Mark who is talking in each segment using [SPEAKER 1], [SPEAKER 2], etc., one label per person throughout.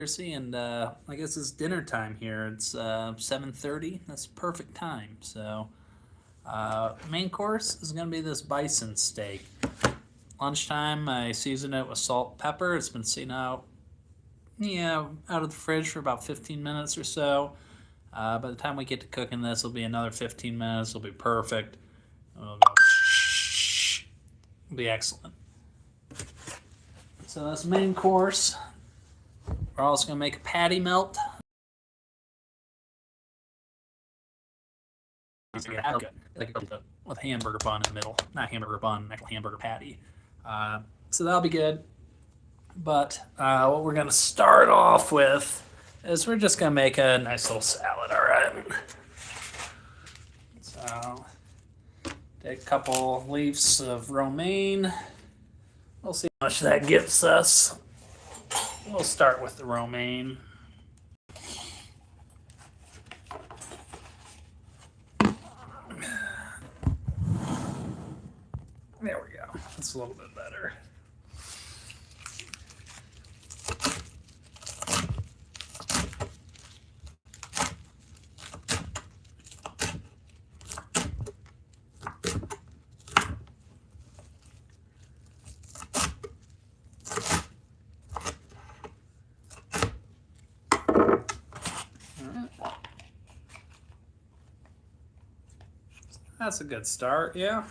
[SPEAKER 1] And I guess it's dinner time here. It's 7:30. That's perfect time. So main course is gonna be this bison steak. Lunchtime, I season it with salt and pepper. It's been sitting out of the fridge for about 15 minutes or so. By the time we get to cooking this, it'll be another 15 minutes. It'll be perfect. It'll go. It'll be excellent. So that's the main course. We're also gonna make a patty melt. With hamburger bun in the middle, not hamburger bun, actual hamburger patty. So that'll be good. But what we're gonna start off with is we're just gonna make a nice little salad. All right. So take a couple leaves of romaine. We'll see how much that gives us. We'll start with the romaine. There we go. That's a little bit better. That's a good start, yeah.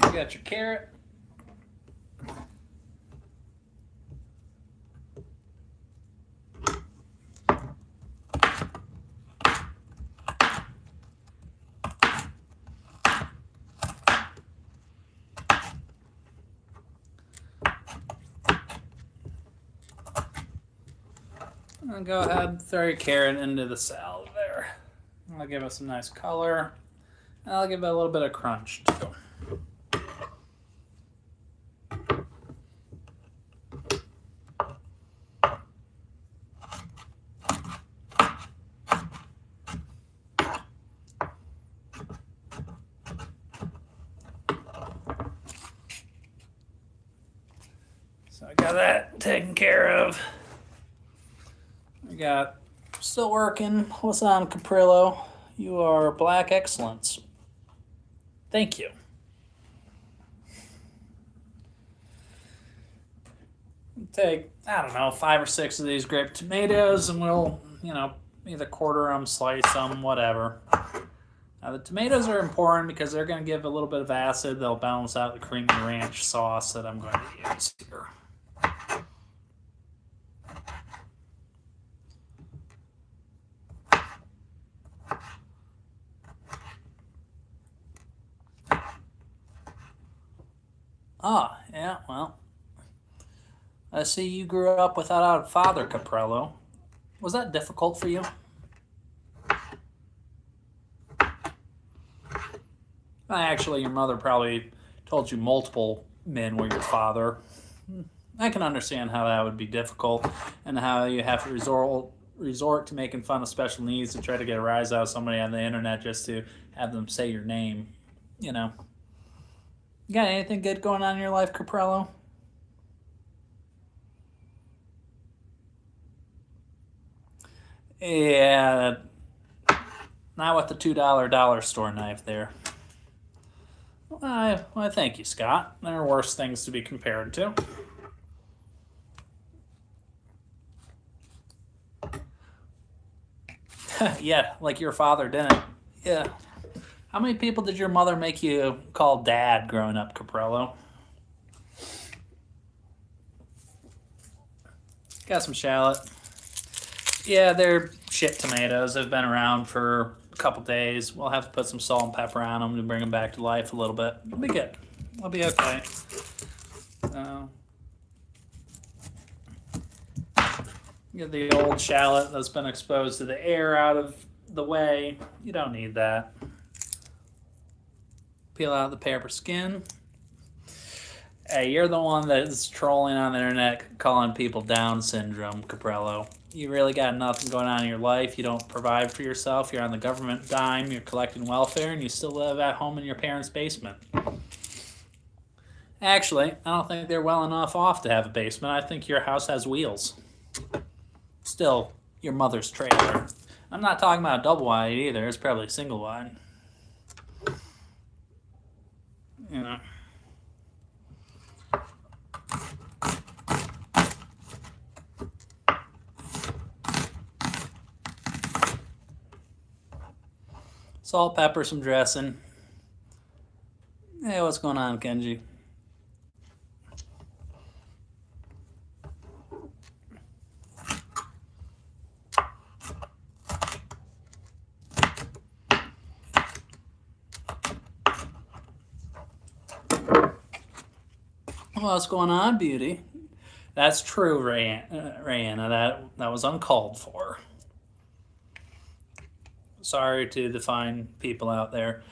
[SPEAKER 1] You got your carrot. And go ahead and throw your carrot into the salad there. I'll give it some nice color. I'll give it a little bit of crunch too. So I got that taken care of. We got still working. What's on, Caprillo? You are black excellence. Thank you. Take, I don't know, 5 or 6 of these grape tomatoes, and we'll, either quarter them, slice them, whatever. Now, the tomatoes are important because they're going to give a little bit of acid. They'll balance out the creamy ranch sauce that I'm going to use here. Yeah, well, I see you grew up without a father, Caprello. Was that difficult for you? Actually, your mother probably told you multiple men were your father. I can understand how that would be difficult and how you have to resort to making fun of special needs to try to get a rise out of somebody on the internet just to have them say your name. You got anything good going on in your life, Caprello? Yeah, not with the $2 dollar store knife there. Well, thank you, Scott. There are worse things to be compared to. Yeah, like your father didn't. Yeah. How many people did your mother make you call dad growing up, Caprello? Got some shallot. Yeah, they're shit tomatoes. They've been around for a couple days. We'll have to put some salt and pepper on them to bring them back to life a little bit. It'll be good. It'll be okay. Get the old shallot that's been exposed to the air out of the way. You don't need that. Peel out the paper skin. Hey, you're the one that's trolling on the internet calling people Down syndrome, Caprello. You really got nothing going on in your life. You don't provide for yourself. You're on the government dime. You're collecting welfare, and you still live at home in your parents' basement. Actually, I don't think they're well enough off to have a basement. I think your house has wheels. Still, your mother's trailer. I'm not talking about a double wide either. It's probably single wide. You know. Salt, pepper, some dressing. Hey, what's going on, Kenji? What's going on, beauty? That's true, Rayanna. That was uncalled for. Sorry to the fine people out there.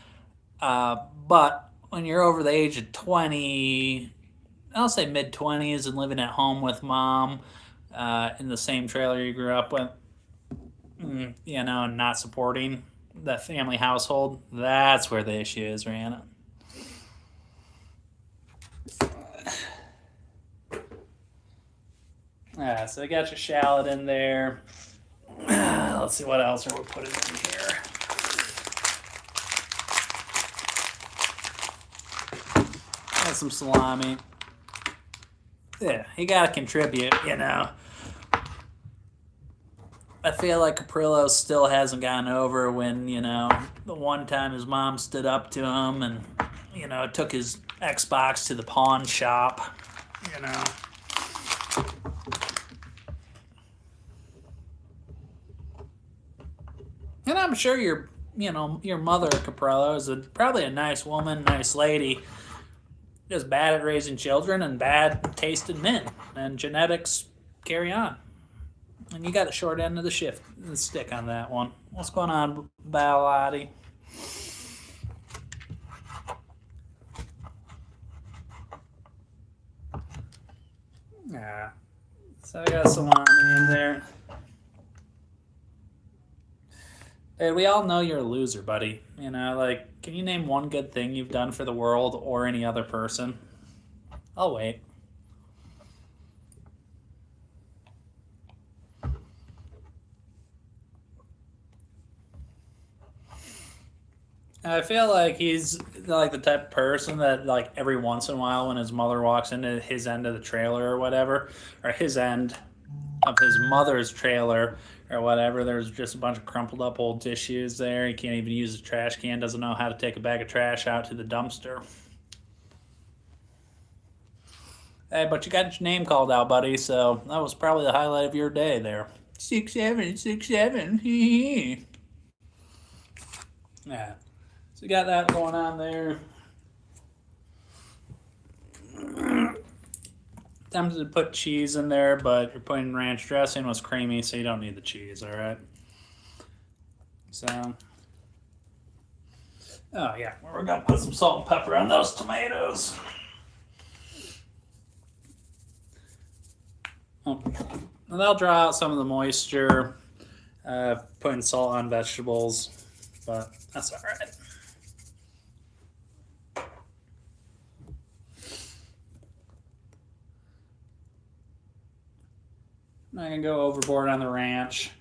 [SPEAKER 1] But when you're over the age of 20, I'll say mid-20s, and living at home with mom in the same trailer you grew up with, you know, and not supporting that family household, that's where the issue is, Rihanna. So I got your shallot in there. Let's see what else we're putting in here. Got some salami. Yeah, you gotta contribute, you know. I feel like Caprillo still hasn't gotten over when, you know, the one time his mom stood up to him and, you know, took his Xbox to the pawn shop, you know. And I'm sure your mother, Caprello, is probably a nice woman, nice lady, just bad at raising children and bad taste in men. And genetics carry on. And you got the short end of the stick on that one. What's going on, Ballotti? Yeah. So I got salami in there. Hey, we all know you're a loser, buddy. You know, like, can you name one good thing you've done for the world or any other person? I'll wait. I feel like he's like the type of person that, like, every once in a while when his mother walks into his end of the trailer or whatever, or his end of his mother's trailer or whatever, there's just a bunch of crumpled up old tissues there. He can't even use a trash can, doesn't know how to take a bag of trash out to the dumpster. Hey, but you got your name called out, buddy, so that was probably the highlight of your day there. 6'7", 6'7". Yeah. So you got that going on there. Tempted to put cheese in there, but you're putting ranch dressing, was creamy, so you don't need the cheese, all right? So, oh yeah, we're gonna put some salt and pepper on those tomatoes. Oh, and that'll draw out some of the moisture, putting salt on vegetables, but that's all right. I'm not gonna go overboard on the ranch.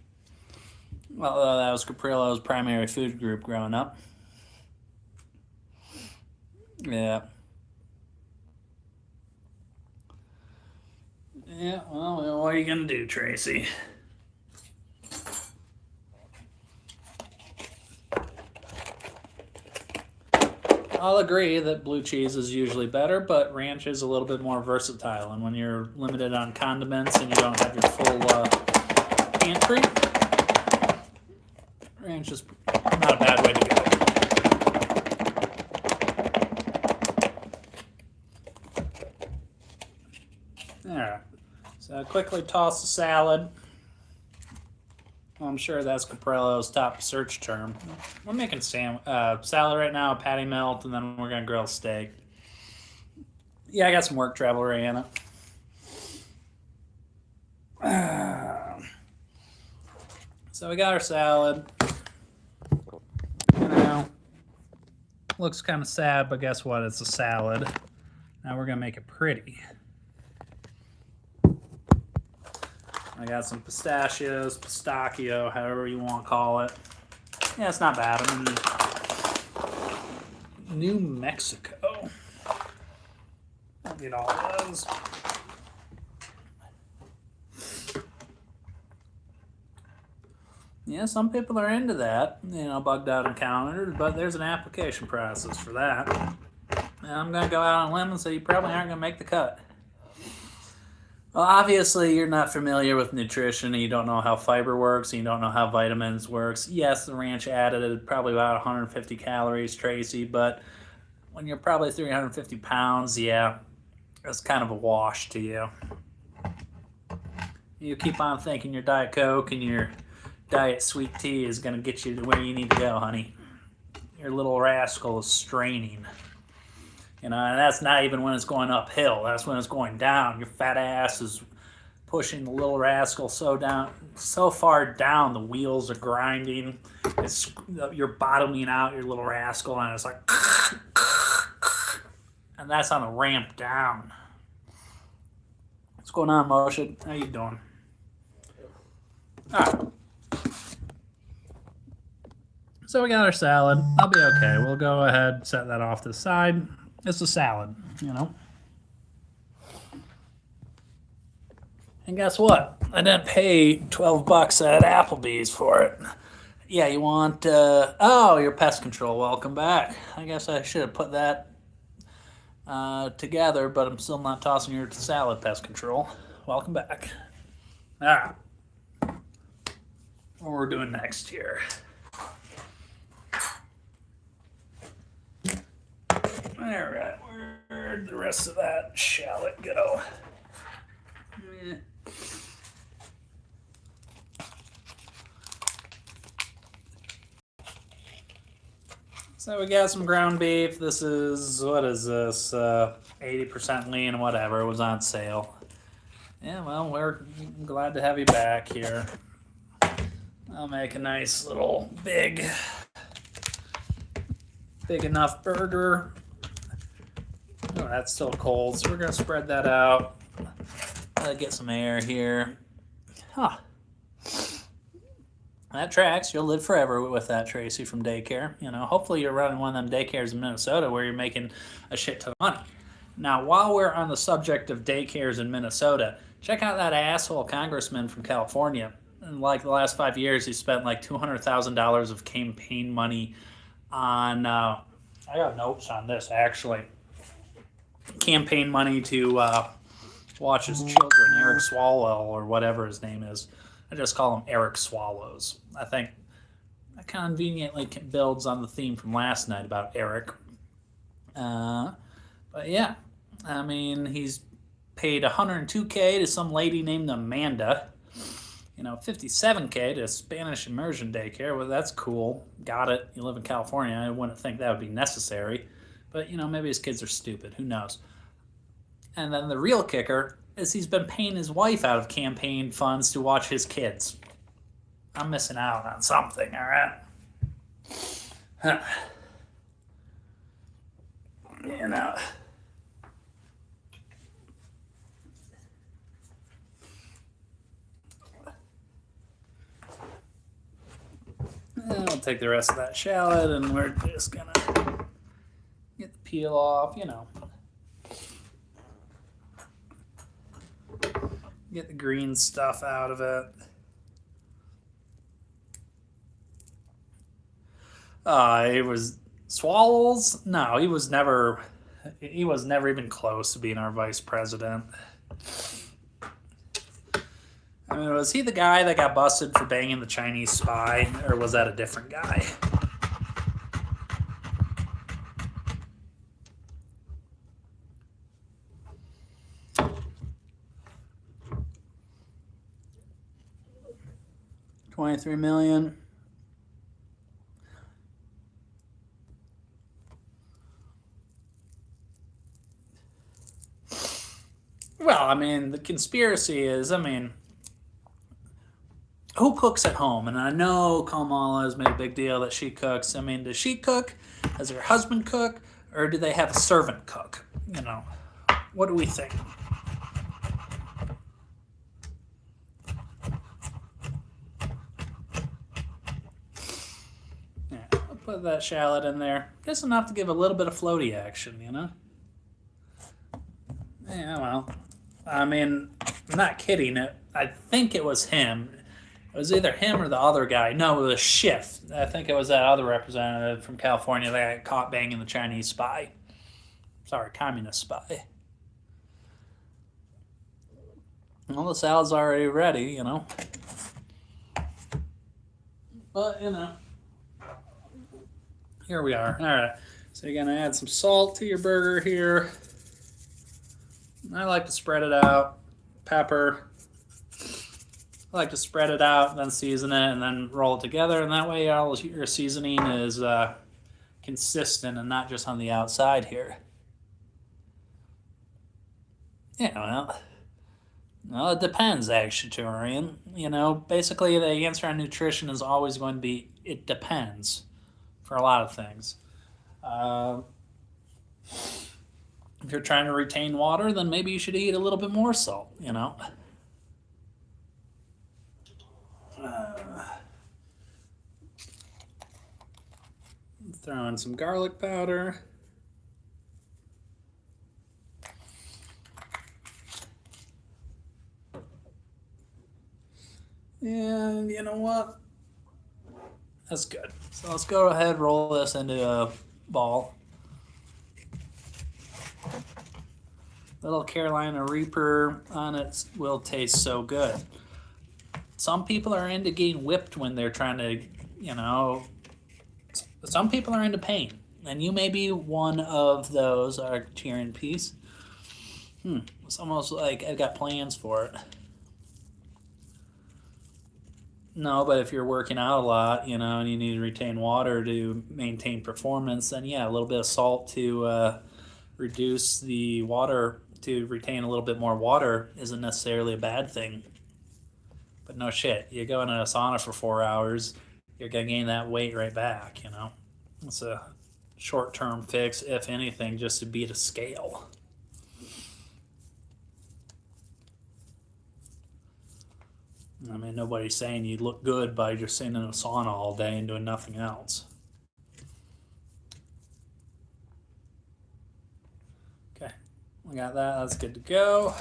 [SPEAKER 1] Although that was Caprillo's primary food group growing up. Yeah. Yeah, well, what are you gonna do, Tracy? I'll agree that blue cheese is usually better, but ranch is a little bit more versatile. And when you're limited on condiments and you don't have your full pantry, ranch is not a bad way to go. All right. So quickly toss the salad. Well, I'm sure that's Caprello's top search term. We're making salad right now, patty melt, and then we're gonna grill steak. Yeah, I got some work travel, Rihanna. So we got our salad. You know, looks kind of sad, but guess what? It's a salad. Now we're gonna make it pretty. I got some pistachios, pistachio, however you want to call it. Yeah, it's not bad. I'm in New Mexico. I'll get all those. Yeah, some people are into that, bugged out encounters, but there's an application process for that. And I'm going to go out on a limb and say you probably aren't going to make the cut. Well, obviously, you're not familiar with nutrition, and you don't know how fiber works, and you don't know how vitamins works. Yes, the ranch added probably about 150 calories, Tracy, but when you're probably 350 pounds, yeah, it's kind of a wash to you. You keep on thinking your Diet Coke and your Diet Sweet Tea is going to get you to where you need to go, honey. Your little rascal is straining. And that's not even when it's going uphill. That's when it's going down. Your fat ass is pushing the little rascal so far down, the wheels are grinding. You're bottoming out your little rascal, and it's like, and that's on the ramp down. What's going on, Moshe? How you doing? All right. So we got our salad. I'll be okay. We'll go ahead, set that off to the side. It's a salad, And guess what? I didn't pay $12 at Applebee's for it. Yeah, you want, your pest control. Welcome back. I guess I should have put that together, but I'm still not tossing your salad, pest control. Welcome back. All right. What we're doing next here. All right, where'd the rest of that shallot go? So we got some ground beef. This is, what is this? 80% lean, whatever. It was on sale. Yeah, well, we're glad to have you back here. I'll make a nice little big enough burger. Oh, that's still cold, so we're going to spread that out. Get some air here. Huh. That tracks. You'll live forever with that, Tracy, from daycare. Hopefully you're running one of them daycares in Minnesota where you're making a shit ton of money. Now, while we're on the subject of daycares in Minnesota, check out that asshole congressman from California. In like the last 5 years, he spent like $200,000 of campaign money on, I got notes on this actually, campaign money to watch his children, Eric Swalwell or whatever his name is. I just call him Eric Swallows. I think that conveniently builds on the theme from last night about Eric. But yeah, I mean, he's paid $102K to some lady named Amanda. $57K to Spanish immersion daycare. Well, that's cool. Got it. You live in California. I wouldn't think that would be necessary. But, maybe his kids are stupid. Who knows? And then the real kicker is he's been paying his wife out of campaign funds to watch his kids. I'm missing out on something, all right? Huh. I'll take the rest of that shallot, and we're just gonna get the peel off, Get the green stuff out of it. It was Swallows? No, he was never even close to being our vice president. I mean, was he the guy that got busted for banging the Chinese spy, or was that a different guy? 23 million. Well, I mean, the conspiracy is, I mean, who cooks at home? And I know Kamala has made a big deal that she cooks. I mean, does she cook? Does her husband cook? Or do they have a servant cook? You know, what do we think? Yeah, I'll put that shallot in there. Just enough to give a little bit of floaty action, you know? Yeah, well, I mean, I'm not kidding. I think it was him. It was either him or the other guy. No, it was Schiff. I think it was that other representative from California that got caught banging the Chinese spy. Sorry, communist spy. Well, the salad's already ready, you know. But, you know, here we are. All right, so you're going to add some salt to your burger here. I like to spread it out. Pepper. I like to spread it out, and then season it, and then roll it together, and that way all your seasoning is consistent and not just on the outside here. Yeah, well, it depends, vegetarian. You know, basically the answer on nutrition is always going to be it depends for a lot of things. If you're trying to retain water, then maybe you should eat a little bit more salt, you know. Throw in some garlic powder. And you know what? That's good. So let's go ahead, roll this into a ball. Little Carolina Reaper on it will taste so good. Some people are into getting whipped when they're trying to, you know, some people are into pain. And you may be one of those, our Tyrion piece. It's almost like I've got plans for it. No, but if you're working out a lot, you know, and you need to retain water to maintain performance, then yeah, a little bit of salt to reduce the water, to retain a little bit more water isn't necessarily a bad thing. But no shit, you go in a sauna for 4 hours, you're going to gain that weight right back, you know. It's a short-term fix, if anything, just to beat a scale. I mean, nobody's saying you look good by just sitting in a sauna all day and doing nothing else. Okay, we got that. That's good to go.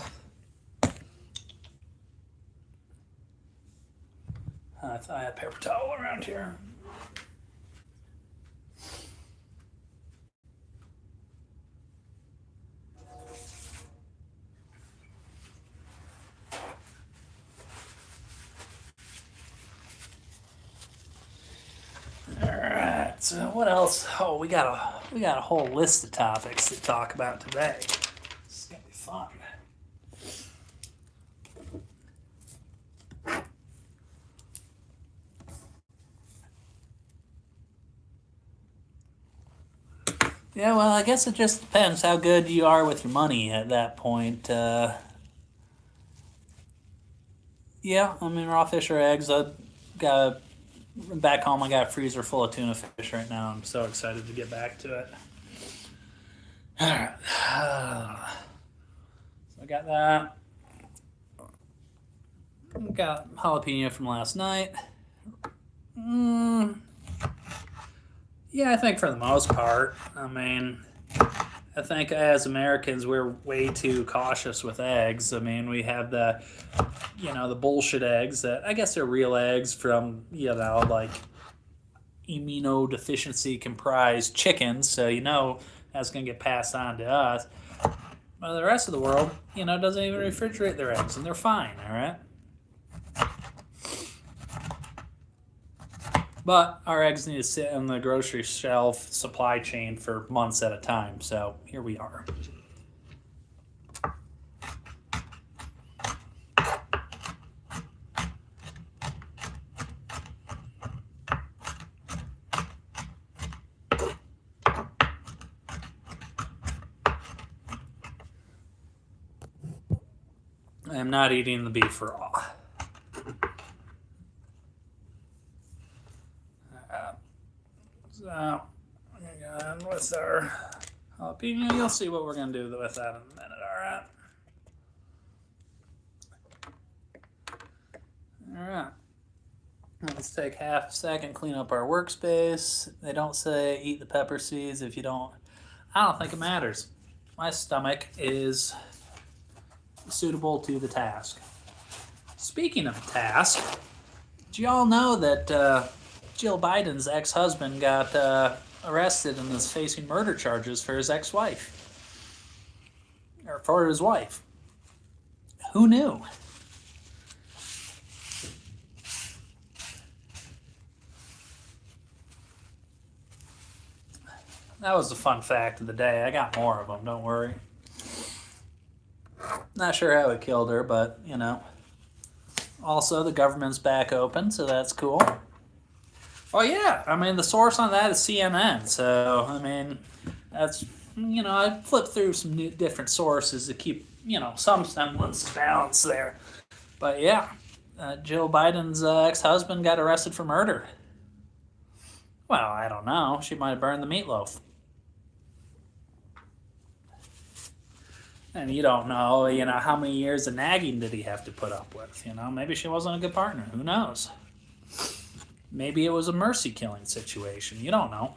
[SPEAKER 1] I thought I had paper towel around here. Alright, so what else? Oh, we got a whole list of topics to talk about today. This is gonna be fun. Yeah, well, I guess it just depends how good you are with your money at that point. Yeah, I mean, raw fish or eggs. Back home, I got a freezer full of tuna fish right now. I'm so excited to get back to it. All right. So I got that. Got jalapeno from last night. Yeah, I think for the most part. I mean, I think as Americans, we're way too cautious with eggs. I mean, we have the bullshit eggs that I guess they're real eggs from, like immunodeficiency comprised chickens. So, that's going to get passed on to us. But the rest of the world, doesn't even refrigerate their eggs and they're fine, all right? But our eggs need to sit on the grocery shelf supply chain for months at a time. So here we are. I am not eating the beef raw. So, again, with our jalapeno, you'll see what we're going to do with that in a minute, alright? Alright. Let's take half a second, clean up our workspace. They don't say eat the pepper seeds if you don't. I don't think it matters. My stomach is suitable to the task. Speaking of the task, do you all know that Jill Biden's ex-husband got arrested and is facing murder charges for his ex-wife? Or for his wife. Who knew? That was the fun fact of the day. I got more of them, don't worry. Not sure how it killed her, but, you know. Also, the government's back open, so that's cool. Oh, yeah. I mean, the source on that is CNN. So, I mean, that's, you know, I flipped through some different sources to keep, you know, some semblance of balance there. But, yeah, Jill Biden's ex-husband got arrested for murder. Well, I don't know. She might have burned the meatloaf. And you don't know, you know, how many years of nagging did he have to put up with? You know, maybe she wasn't a good partner. Who knows? Maybe it was a mercy killing situation. You don't know.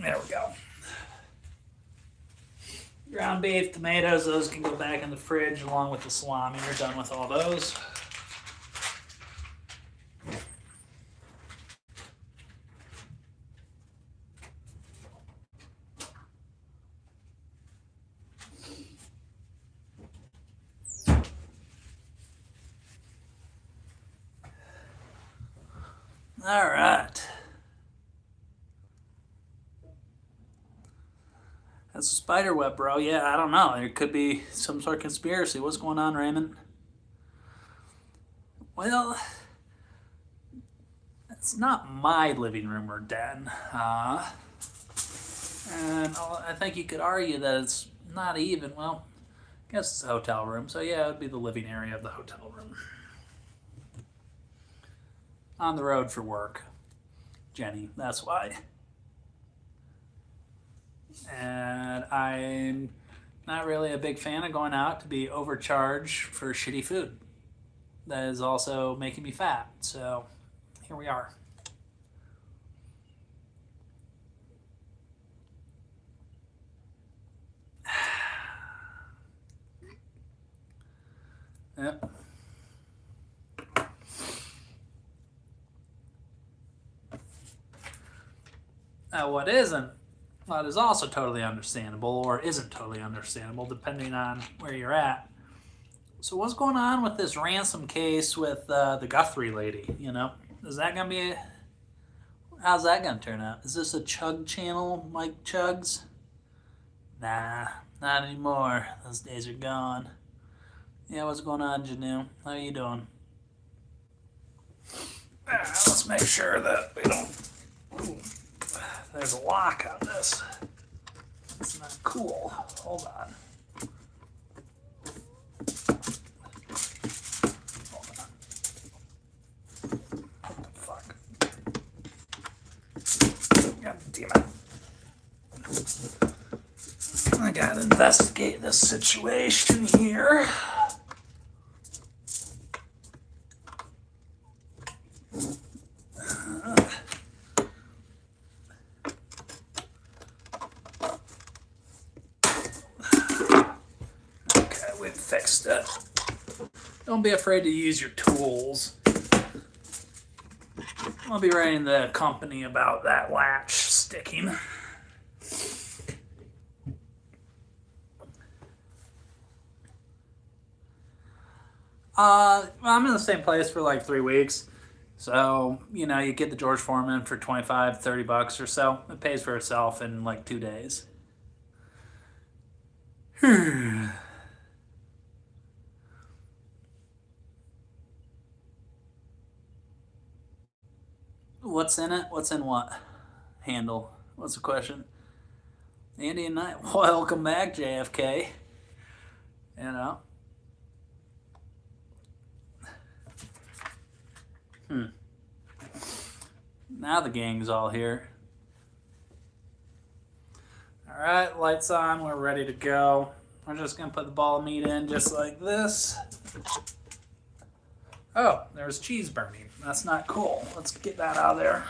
[SPEAKER 1] There we go. Ground beef, tomatoes, those can go back in the fridge along with the salami. You're done with all those. All right. That's a spider web, bro. Yeah, I don't know. There could be some sort of conspiracy. What's going on, Raymond? Well, it's not my living room or den. And I think you could argue that it's not even, well, I guess it's a hotel room. So yeah, it would be the living area of the hotel room. On the road for work. Jenny, that's why. And I'm not really a big fan of going out to be overcharged for shitty food. That is also making me fat. So here we are. Yep. Now, what is also totally understandable, or isn't totally understandable, depending on where you're at. So what's going on with this ransom case with the Guthrie lady, you know? Is that going to be how's that going to turn out? Is this a Chug channel, Mike Chugs? Nah, not anymore. Those days are gone. Yeah, what's going on, Janu? How you doing? Let's make sure that we don't... Ooh, there's a lock on this. It's not cool. Hold on. Hold on. What the fuck? God damn it. I gotta investigate this situation here. we've fixed it. Don't be afraid to use your tools. I'll be writing the company about that latch sticking. I'm in the same place for like 3 weeks. So, you know, you get the George Foreman for $25-$30 or so. It pays for itself in like 2 days. What's in it? What's in what? Handle. What's the question? Andy and I. Welcome back, JFK. You know? Now the gang's all here. Alright, lights on. We're ready to go. We're just going to put the ball of meat in just like this. Oh, there's cheese burning. That's not cool. Let's get that out of there.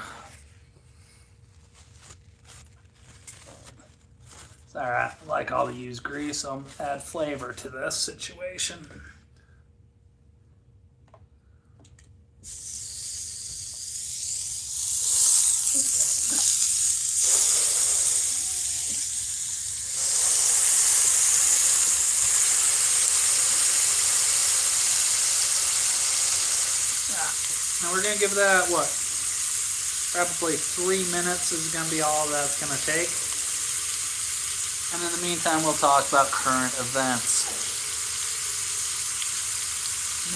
[SPEAKER 1] It's alright. I like all the used grease. I'll add flavor to this situation. Now we're going to give that, what, probably 3 minutes is going to be all that's going to take. And in the meantime, we'll talk about current events.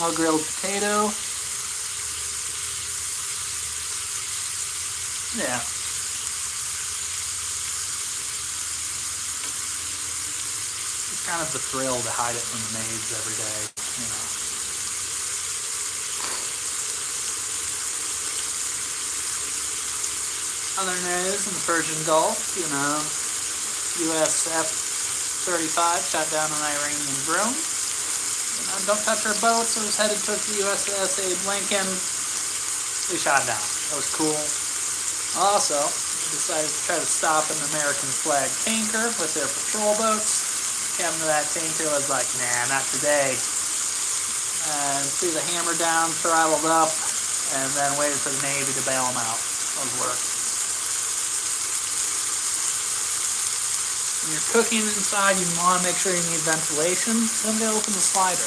[SPEAKER 1] No grilled potato. Yeah. It's kind of the thrill to hide it from the maids every day, you know. Other news in the Persian Gulf, you know, US F-35 shot down an Iranian drone. You know, don't touch our boats. It was headed towards the USS Abe Lincoln. We shot down. That was cool. Also, we decided to try to stop an American flag tanker with their patrol boats. Captain of that tanker was like, nah, not today. And threw the hammer down, throttled up, and then waited for the Navy to bail them out. That was work. When you're cooking inside, you want to make sure you need ventilation. So I'm going to open the slider.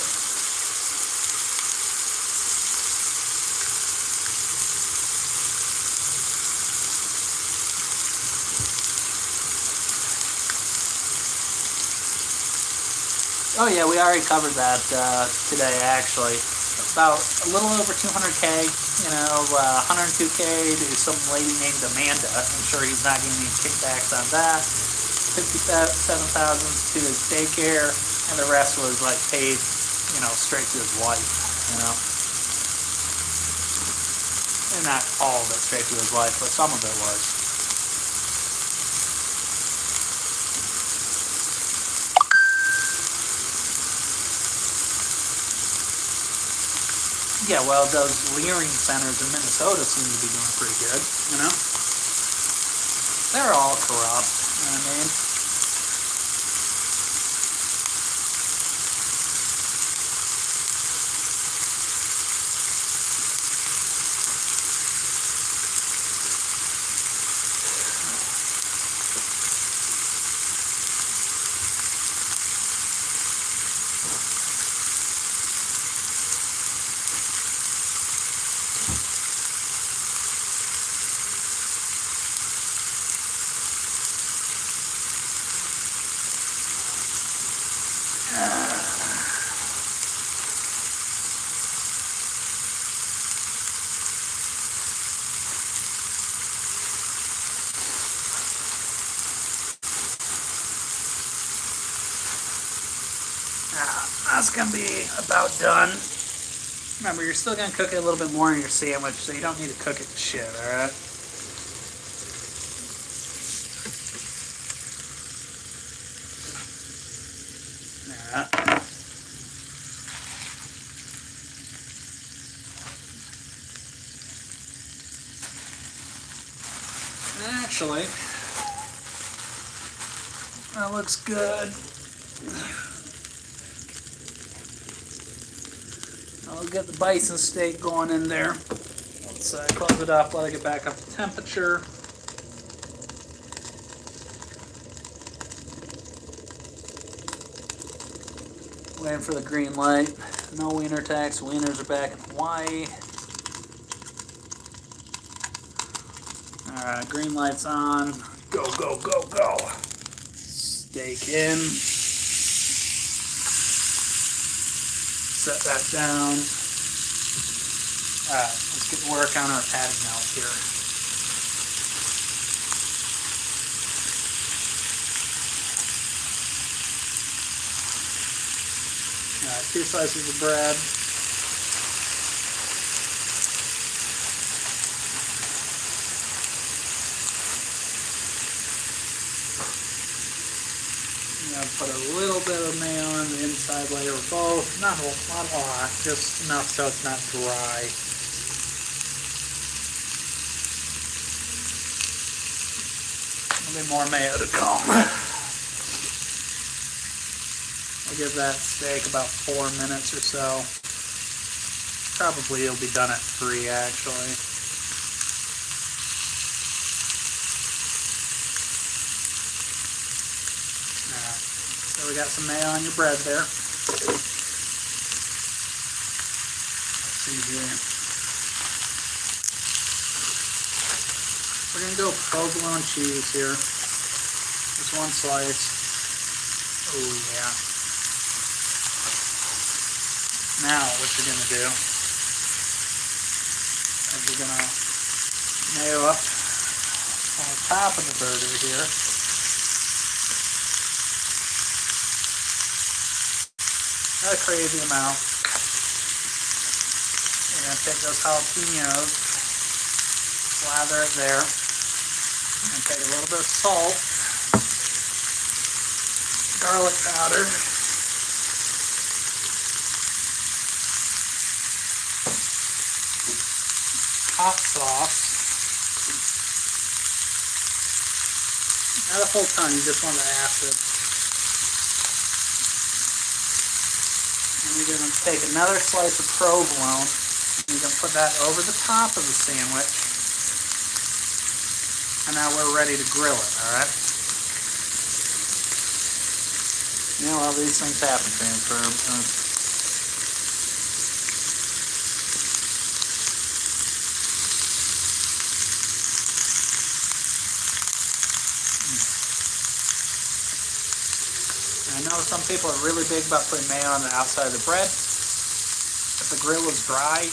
[SPEAKER 1] Oh yeah, we already covered that today actually. About a little over 200K, you know, 102K to some lady named Amanda. I'm sure he's not getting any kickbacks on that. 57,000 to his daycare, and the rest was like paid, you know, straight to his wife, you know. And not all of it straight to his wife, but some of it was. Yeah, well, those Leering centers in Minnesota seem to be doing pretty good, you know. They're all corrupt, you know what I mean? That's gonna be about done. Remember, you're still gonna cook it a little bit more in your sandwich, so you don't need to cook it to shit, alright? Actually, that looks good. I'll get the bison steak going in there. Let's close it up, let it get back up to temperature. Waiting for the green light. No wiener tax. Wieners are back in Hawaii. Alright, green light's on. Go, go, go, go. Steak in. Set that down. Alright, let's get to work on our patty melt here. Alright, 2 slices of bread. Put a little bit of mayo on the inside layer of both. Not a lot, just enough so it's not dry. A bit more mayo to come. I'll give that steak about 4 minutes or so. Probably it'll be done at 3 actually. So we got some mayo on your bread there. Let's see here. We're going to go provolone cheese here. Just 1 slice. Oh yeah. Now what you're going to do is you're going to mayo up on the top of the burger here. Not a crazy amount. You're going to take those jalapenos, slather it there, and take a little bit of salt, garlic powder, hot sauce. Not a whole ton, you just want the acid. And you're going to take another slice of provolone, and you're going to put that over the top of the sandwich. And now we're ready to grill it, alright? You know how these things happen, transfer. I know some people are really big about putting mayo on the outside of the bread. If the grill is dry,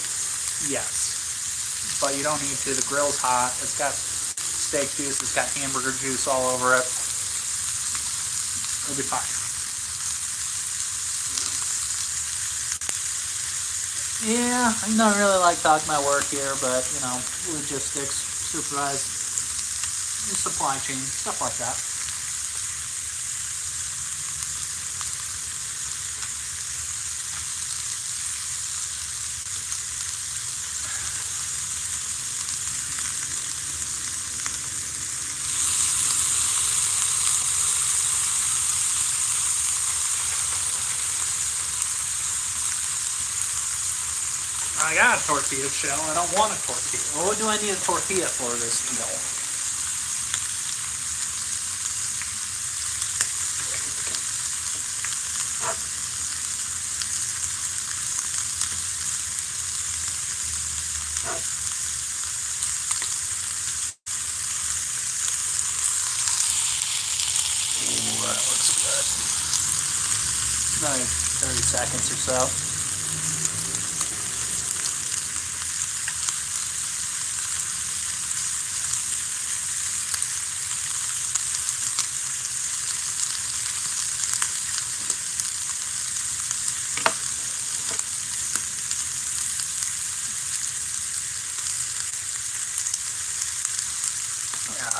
[SPEAKER 1] yes. But you don't need to. The grill's hot. It's got steak juice. It's got hamburger juice all over it. It'll be fine. Yeah, I don't really like talking about work here, but, you know, logistics, supervise, supply chain, stuff like that. I got a tortilla shell. I don't want a tortilla. Well, what do I need a tortilla for this meal? Ooh, that looks good. Another 30 seconds or so.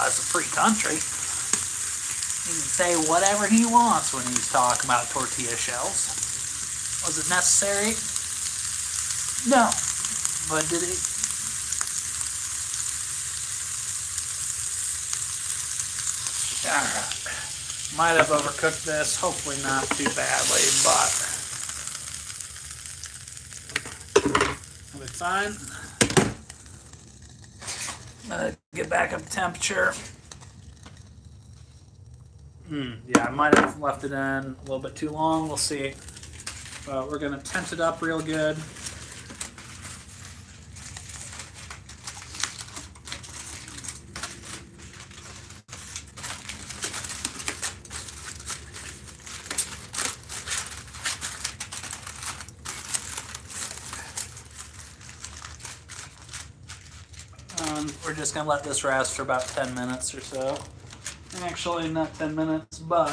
[SPEAKER 1] It's a free country. He can say whatever he wants when he's talking about tortilla shells. Was it necessary? No. But did it? Alright. Might have overcooked this. Hopefully not too badly, but fine. Get back up to temperature. Yeah, I might have left it in a little bit too long. We'll see. But we're going to tent it up real good. We're just going to let this rest for about 10 minutes or so. Actually, not 10 minutes, but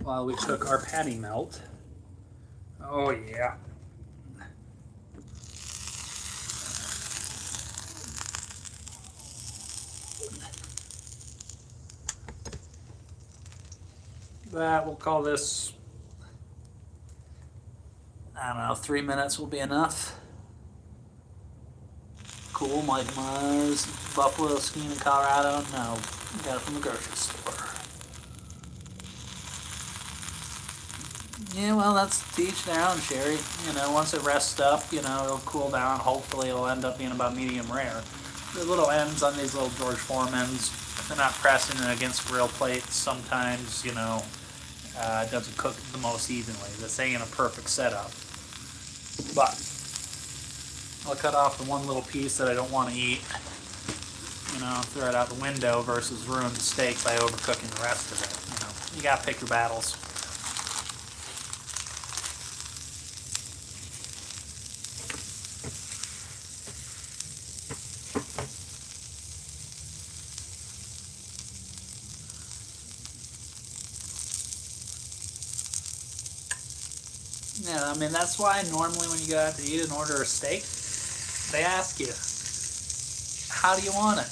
[SPEAKER 1] while we cook our patty melt. Oh, yeah. That, we'll call this, I don't know, 3 minutes will be enough. Cool, Mike Myers, buffalo skin in Colorado. No, got it from the grocery store. Yeah, well, that's to each their own, Sherry. You know, once it rests up, you know, it'll cool down. Hopefully, it'll end up being about medium rare. The little ends on these little George Foremans, if they're not pressing it against grill plates, sometimes, you know, it doesn't cook the most evenly. This ain't a perfect setup. But I'll cut off the one little piece that I don't want to eat. You know, throw it out the window versus ruin the steak by overcooking the rest of it. You know, you gotta pick your battles. Yeah, I mean, that's why normally when you go out to eat and order a steak, they ask you, how do you want it?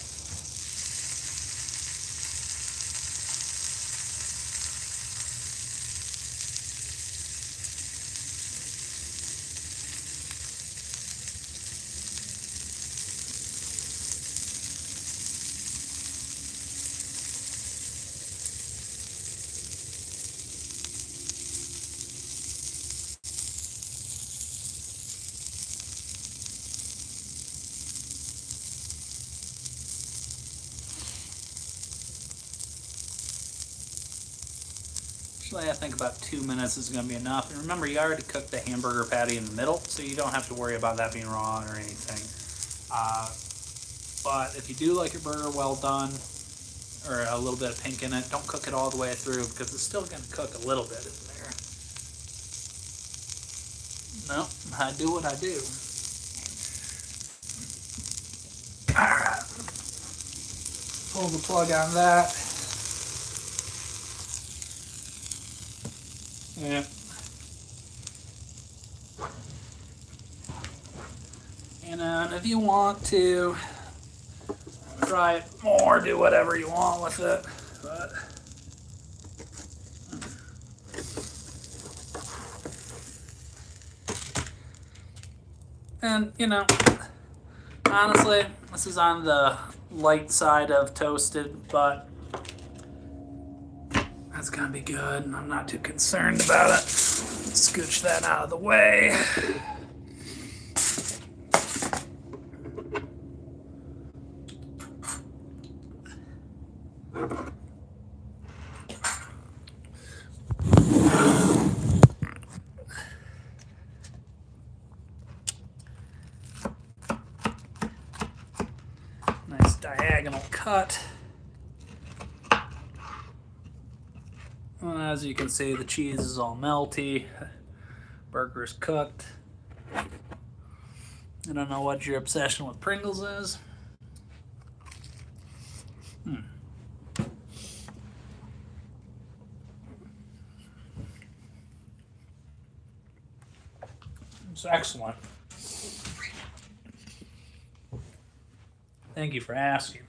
[SPEAKER 1] Actually, I think about 2 minutes is going to be enough. And remember, you already cooked the hamburger patty in the middle, so you don't have to worry about that being raw or anything. But if you do like your burger well done, or a little bit of pink in it, don't cook it all the way through because it's still going to cook a little bit in there. No, I do what I do. Alright. Pull the plug on that. Yeah. And if you want to fry it more, do whatever you want with it. But and you know, honestly, this is on the light side of toasted, but that's gonna be good, and I'm not too concerned about it. Scooch that out of the way. Nice diagonal cut. Well, as you can see, the cheese is all melty. Burger's cooked. I don't know what your obsession with Pringles is. It's excellent. Thank you for asking.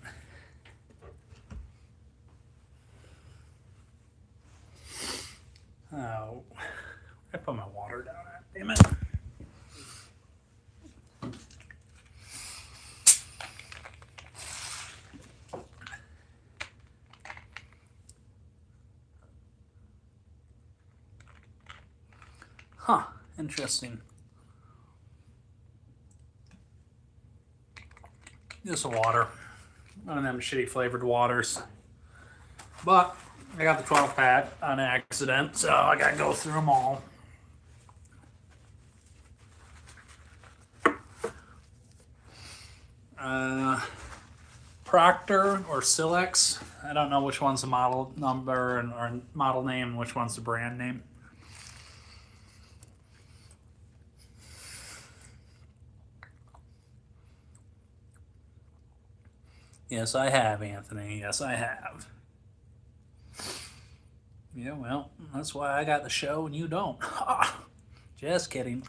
[SPEAKER 1] Oh, I put my water down. Damn it. Huh, interesting. Just water. One of them shitty flavored waters. But I got the 12 pack on accident, so I gotta go through them all. Procter or Silex. I don't know which one's the model number or model name and which one's the brand name. Yes, I have, Anthony. Yes, I have. Yeah, well, that's why I got the show and you don't. Just kidding.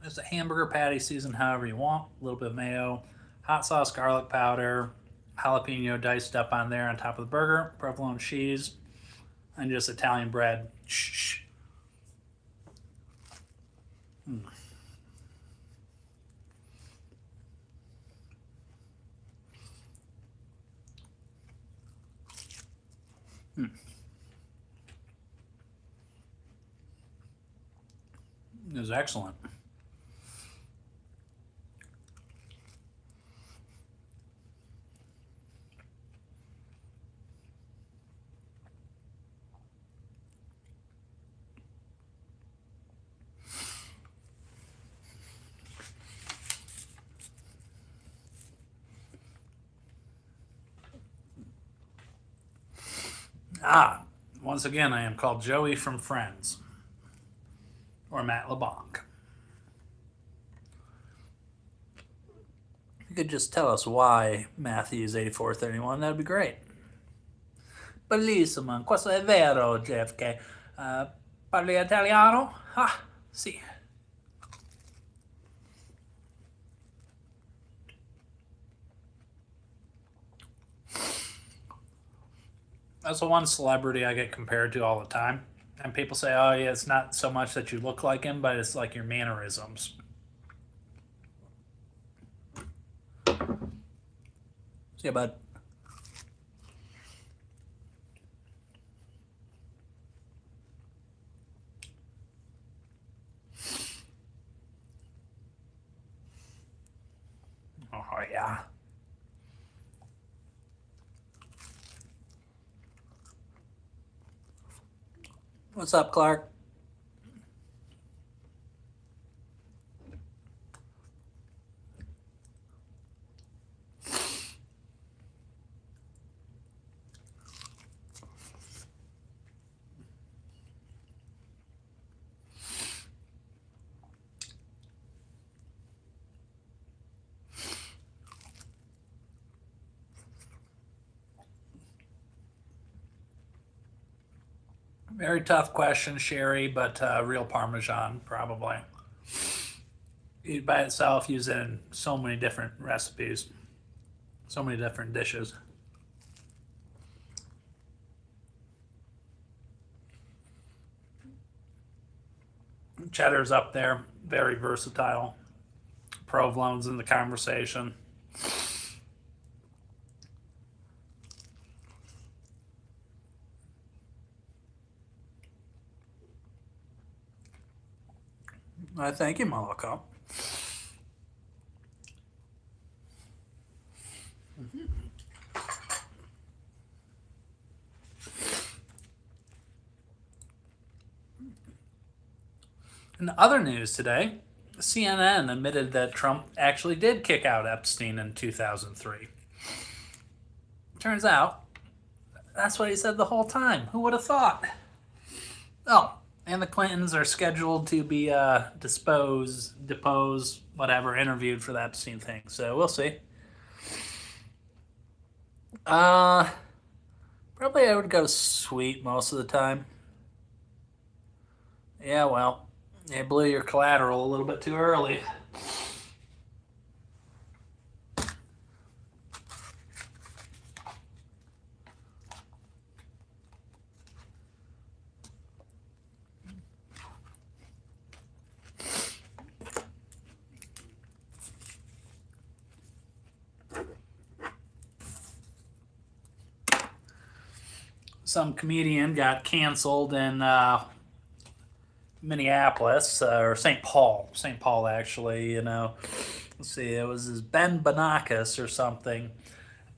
[SPEAKER 1] It's a hamburger patty seasoned however you want. A little bit of mayo, hot sauce, garlic powder, jalapeno diced up on there on top of the burger, provolone cheese, and just Italian bread. Shh. It was excellent. Once again, I am called Joey from Friends. Or Matt LeBlanc. You could just tell us why Matthew's 8431, that'd be great. Bellissimo, questo è vero, JFK. Parli italiano? Ah, sì. That's the one celebrity I get compared to all the time. And people say, oh, yeah, it's not so much that you look like him, but it's like your mannerisms. See ya, bud. Oh, yeah. What's up, Clark? Very tough question, Sherry, but real Parmesan, probably. Eat by itself, use it in so many different recipes, so many different dishes. Cheddar's up there, very versatile. Provolone's in the conversation. I thank you, Malaka. In other news today, CNN admitted that Trump actually did kick out Epstein in 2003. Turns out, that's what he said the whole time. Who would have thought? Oh, and the Clintons are scheduled to be deposed, whatever, interviewed for the Epstein thing. So we'll see. Probably I would go sweet most of the time. Yeah, well, you blew your collateral a little bit too early. some comedian got canceled in Minneapolis or St. Paul. St. Paul, actually. Let's see, it was this Ben Banakis or something.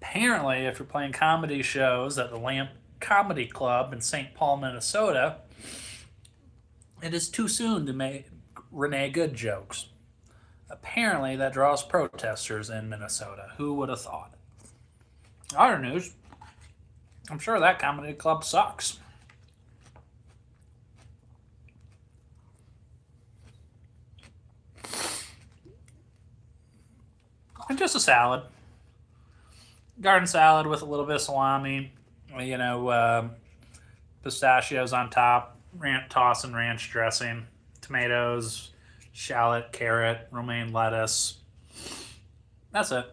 [SPEAKER 1] Apparently, if you're playing comedy shows at the Lamp Comedy Club in St. Paul, Minnesota, it is too soon to make Renee Good jokes. Apparently, that draws protesters in Minnesota. Who would have thought? Other news, I'm sure that comedy club sucks. And just a salad. Garden salad with a little bit of salami, pistachios on top, tossing ranch dressing, tomatoes, shallot, carrot, romaine lettuce. That's it.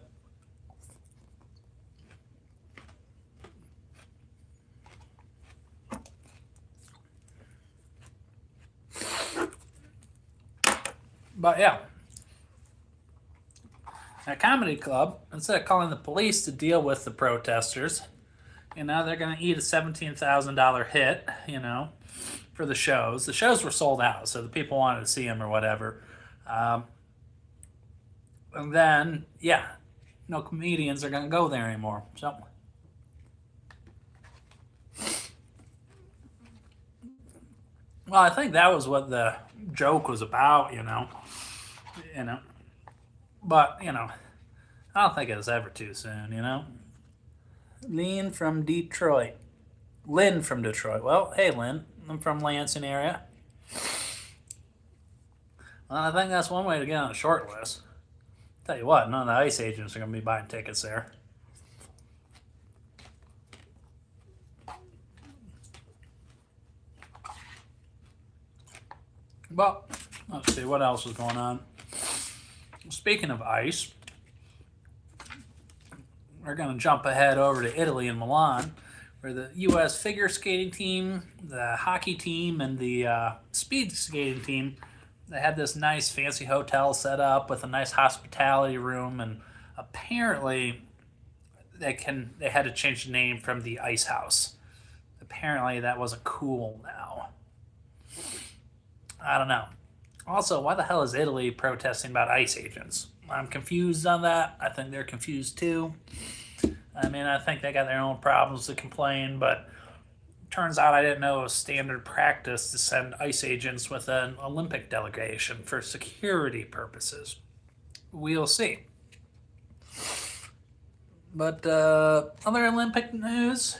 [SPEAKER 1] But yeah, at comedy club, instead of calling the police to deal with the protesters, they're going to eat a $17,000 hit, for the shows. The shows were sold out, so the people wanted to see them or whatever. And then, yeah, no comedians are going to go there anymore. So, well, I think that was what the joke was about, But, I don't think it was ever too soon, Lynn from Detroit. Lynn from Detroit. Well, hey, Lynn. I'm from Lansing area. Well, I think that's one way to get on a short list. Tell you what, none of the ICE agents are going to be buying tickets there. Well, let's see, what else is going on? Speaking of ice, we're going to jump ahead over to Italy and Milan, where the U.S. figure skating team, the hockey team, and the speed skating team, they had this nice fancy hotel set up with a nice hospitality room, and apparently they had to change the name from the Ice House. Apparently that wasn't cool now. I don't know. Also, why the hell is Italy protesting about ICE agents? I'm confused on that. I think they're confused too. I mean, I think they got their own problems to complain, but turns out I didn't know it was standard practice to send ICE agents with an Olympic delegation for security purposes. We'll see. But other Olympic news,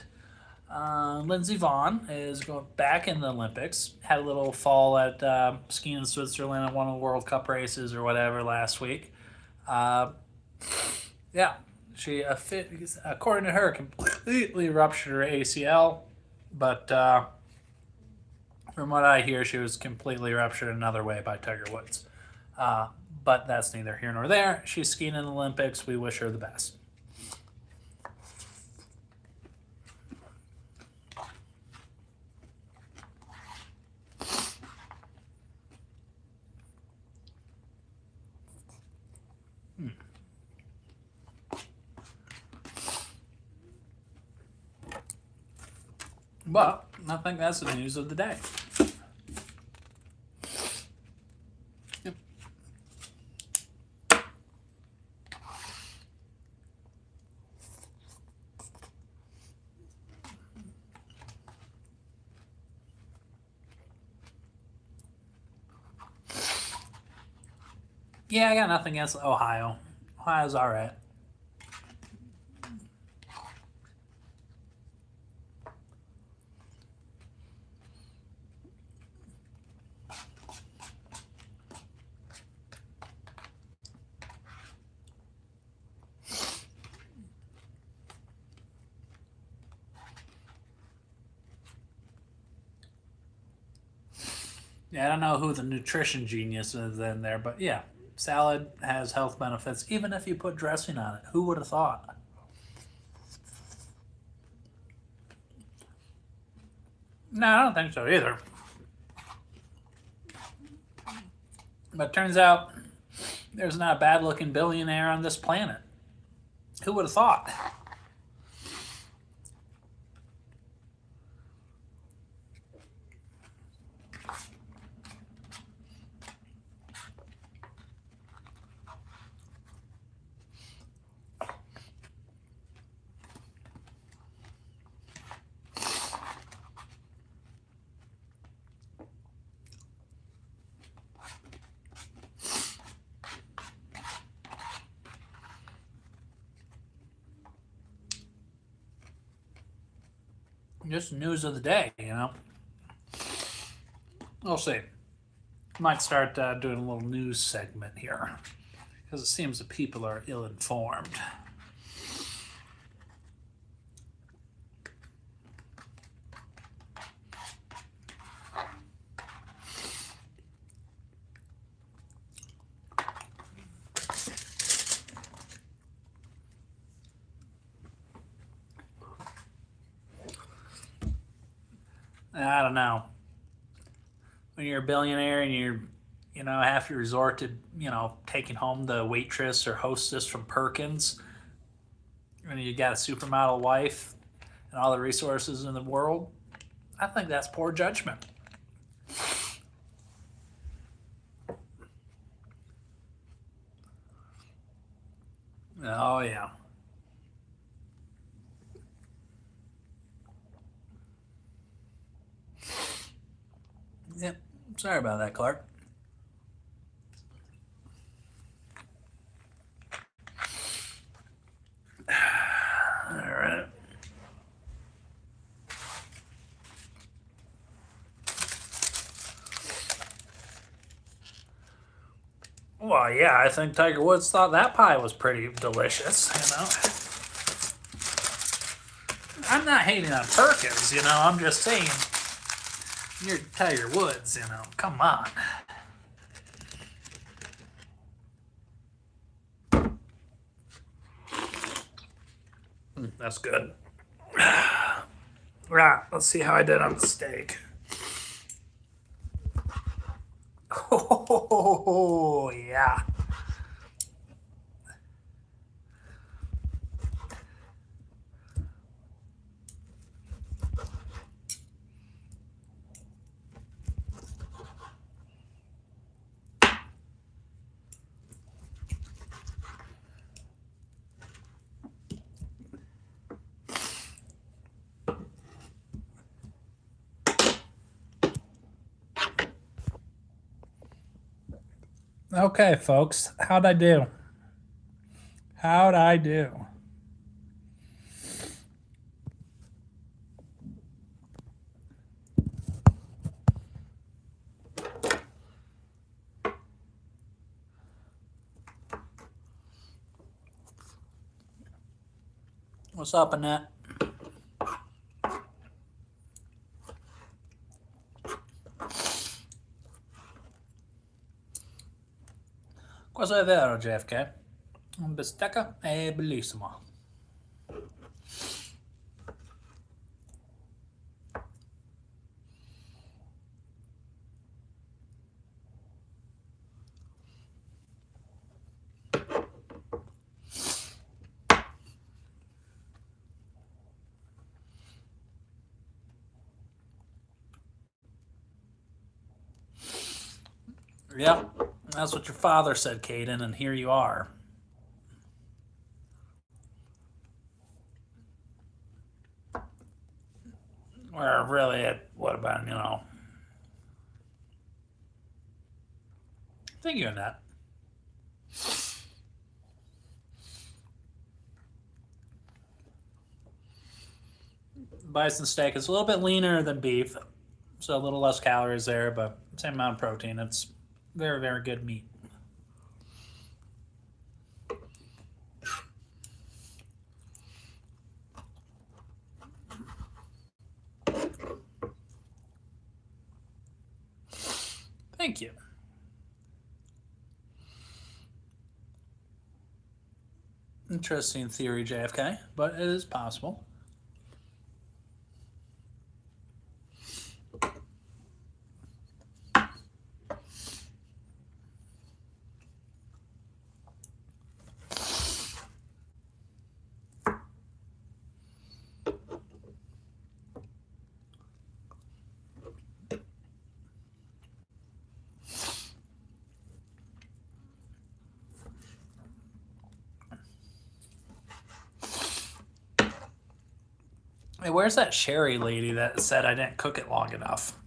[SPEAKER 1] Lindsey Vonn is going back in the Olympics. Had a little fall at skiing in Switzerland at one of the World Cup races or whatever last week. Yeah, she, according to her, completely ruptured her ACL. But from what I hear, she was completely ruptured another way by Tiger Woods. But that's neither here nor there. She's skiing in the Olympics. We wish her the best. But I think that's the news of the day. Yep. Yeah, I got nothing against Ohio. Ohio's all right. Yeah, I don't know who the nutrition genius is in there, but yeah, salad has health benefits, even if you put dressing on it. Who would have thought? No, I don't think so either. But turns out there's not a bad-looking billionaire on this planet. Who would have thought? Just news of the day, We'll see. Might start doing a little news segment here because it seems that people are ill-informed. I don't know. When you're a billionaire and have to resort to, taking home the waitress or hostess from Perkins, and you got a supermodel wife and all the resources in the world, I think that's poor judgment. Oh, yeah. Yep. Sorry about that, Clark. All right. Well, yeah, I think Tiger Woods thought that pie was pretty delicious, I'm not hating on Perkins, I'm just saying, you're Tiger Woods, come on. That's good. Right, let's see how I did on the steak. Oh, yeah. Okay, folks, how'd I do? How'd I do? What's up, Annette? Cosa è vero, JFK? Un bistecca è bellissimo. Yep, that's what your father said, Caden, and here you are. Or really, it would have been, Thank you, Annette. Bison steak is a little bit leaner than beef, so a little less calories there, but same amount of protein. It's very, very good meat. Thank you. Interesting theory, JFK, but it is possible. Hey, where's that Sherry lady that said I didn't cook it long enough?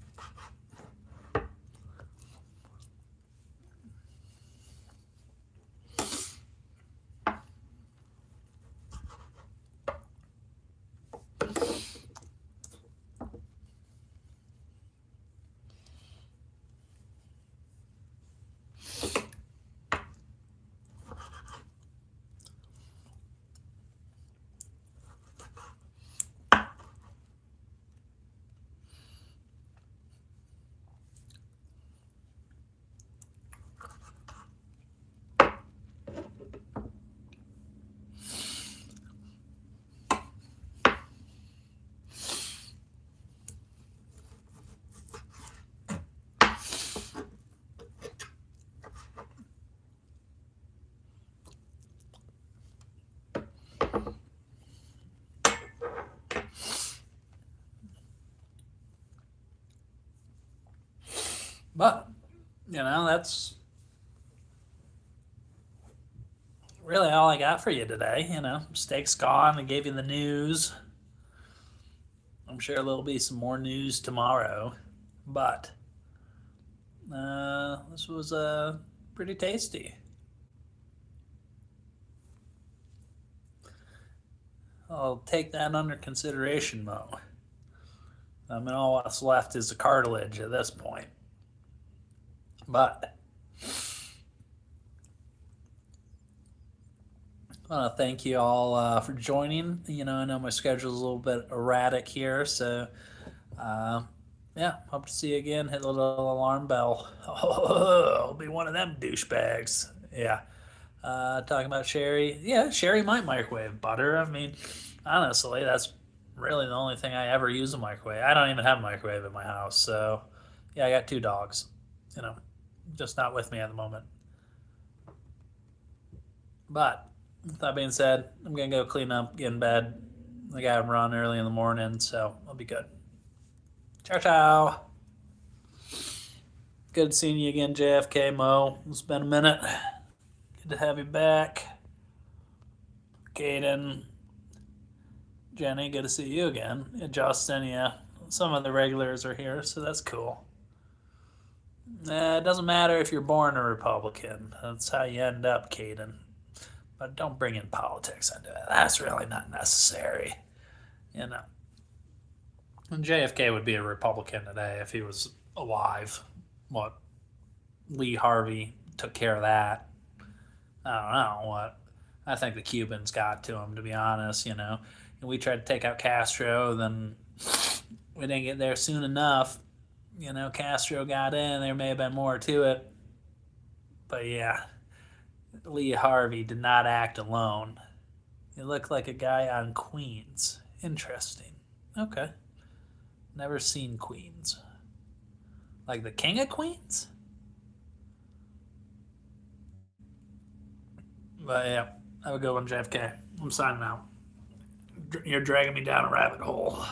[SPEAKER 1] But, that's really all I got for you today. Steak's gone. I gave you the news. I'm sure there'll be some more news tomorrow. But this was pretty tasty. I'll take that under consideration, though. I mean, all that's left is the cartilage at this point. But I want to thank you all for joining. I know my schedule's a little bit erratic here, so yeah, hope to see you again. Hit the little alarm bell. Oh, I'll be one of them douchebags. Yeah. Talking about Sherry. Yeah, Sherry might microwave butter. I mean, honestly, that's really the only thing I ever use a microwave. I don't even have a microwave in my house, so yeah, I got two dogs. You know, just not with me at the moment. But with that being said, I'm gonna go clean up, get in bed. I got to run early in the morning, so I'll be good. Ciao, ciao. Good seeing you again, JFK Mo. It's been a minute. Good to have you back. Caden, Jenny, good to see you again. And Justin, yeah. Some of the regulars are here, so that's cool. It doesn't matter if you're born a Republican. That's how you end up, Caden. But don't bring in politics into it. That's really not necessary. And JFK would be a Republican today if he was alive. What? Lee Harvey took care of that. I don't know what. I think the Cubans got to him, to be honest. And we tried to take out Castro, then we didn't get there soon enough. Castro got in. There may have been more to it, but yeah, Lee Harvey did not act alone. He looked like a guy on Queens. Interesting. Okay. Never seen Queens. Like the King of Queens? But yeah, have a good one, JFK. I'm signing out. You're dragging me down a rabbit hole.